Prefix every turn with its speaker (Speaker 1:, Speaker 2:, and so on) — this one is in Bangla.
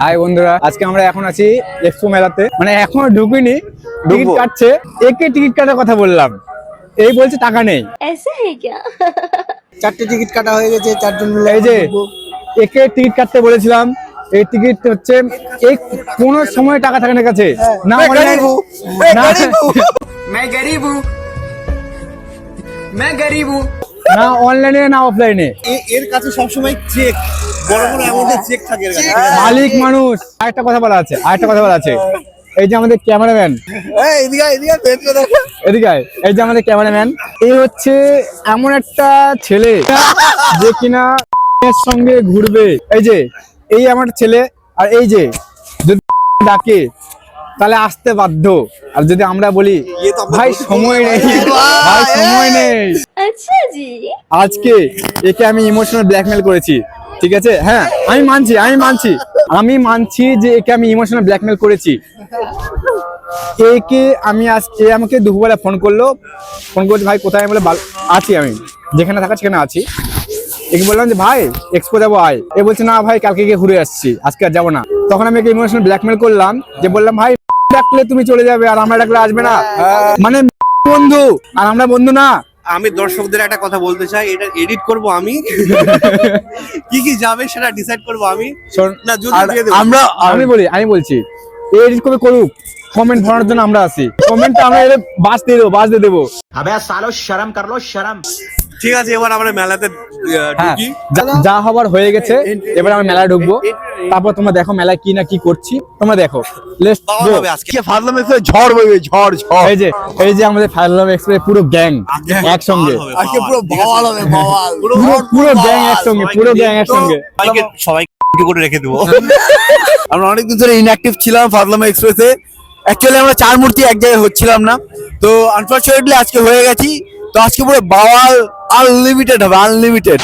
Speaker 1: হাই বন্ধুরা, আজকে আমরা এখন আছি এক্সপো মেলাতে, মানে এখনো ঢুকিনি, টিকিট কাটছে। একে টিকিট কাটার কথা বললাম, এই বলছে টাকা নেই।
Speaker 2: ऐसा है क्या?
Speaker 3: চারটে টিকিট কাটা হয়ে গেছে, চারজন মিলে
Speaker 1: এই যে একে টিকিট কাটতে বলেছিলাম, এই টিকিট হচ্ছে এই কোন সময় টাকা থাকে না কাছে, না অনলাইন, না না অনলাইনে না অফলাইনে।
Speaker 3: এর কাছে সবসময় চেক, বড় বড় অ্যামাউন্টের চেক থাকে এর কাছে।
Speaker 1: মালিক মানুষ। আরেকটা কথা বলা আছে, এই যে আমাদের ক্যামেরাম্যান,
Speaker 3: এদিকে ভেতরে দেখো।
Speaker 1: এদিকে আয়। এই যে আমাদের ক্যামেরাম্যান, এই হচ্ছে এমন একটা ছেলে যে কিনা এর সঙ্গে ঘুরবে। এই যে এই আমার ছেলে, আর এই যে যদি ডাকে তাহলে আসতে বাধ্য, আর যদি আমরা বলি ভাই সময় নেই, ভাই সময় নেই।
Speaker 2: अच्छा जी।
Speaker 1: আজকে একে আমি ইমোশনাল ব্ল্যাকমেল করেছি, ঠিক আছে? হ্যাঁ, আমি মানছি যে একে আমি ইমোশনাল ব্ল্যাকমেল করেছি। একে আমি আজকে আমাকে দুপুরবেলা ফোন করছে, ভাই কোথায়? আমি বলে আছি, আমি যেখানে থাকা সেখানে আছি। একে বললাম যে ভাই এক্সপো যাবো আয়। এ বলছে না ভাই কালকে গিয়ে ঘুরে আসছি, আজকে আর যাবো না। তখন আমি একে ইমোশনাল ব্ল্যাকমেল করলাম, যে বললাম ভাই ডাকলে তুমি চলে যাবে আর আমরা ডাকলে আসবে না, মানে বন্ধু আর আমরা বন্ধু না।
Speaker 3: আমি দর্শকদের একটা কথা বলতে চাই, এটা এডিট করব আমি, কি কি যাবে সেটা ডিসাইড করব আমি। না যদি দিয়ে দেব
Speaker 1: আমি বলছি এডিট করে করুক, কমেন্ট ভরানোর জন্য আমরা আছি। কমেন্টটা আমরা বাস দিয়ে দেবো।
Speaker 4: अबे सालो शर्म कर लो शर्म।
Speaker 3: ঠিক আছে, এবার আমরা মেলাতে
Speaker 1: হ্যাঁ,
Speaker 3: ঢুকি।
Speaker 1: যা হবার হয়ে গেছে, এবার আমরা মেলায় ঢুকবো। তারপর তোমরা দেখো মেলায় কি না কি করছি, তোমরা দেখো। লেটস
Speaker 3: পাওয়া
Speaker 1: গো।
Speaker 3: যাবে আজকে ফাজলাম এসে ঝড় বইবে, ঝড়।
Speaker 1: এই যে আমাদের ফাইনাল এক্সপ্রেস পুরো গ্যাং একসঙ্গে,
Speaker 3: আজকে পুরো বাওয়াল হবে, বাওয়াল।
Speaker 1: পুরো গ্যাং একসঙ্গে।
Speaker 3: সবাইকে একটু করে রেখে দেবো। আমরা অনেকদিন ধরে ইনঅ্যাক্টিভ ছিলাম ফাজলামা এক্সপ্রেসে। অ্যাকচুয়ালি আমরা চার মূর্তি এক জায়গায় হচ্ছিলাম না, তো আনফরচুনেটলি আজকে হয়ে গেছি। তো আজকে পুরো বাওয়াল আনলিমিটেড হবে, আনলিমিটেড।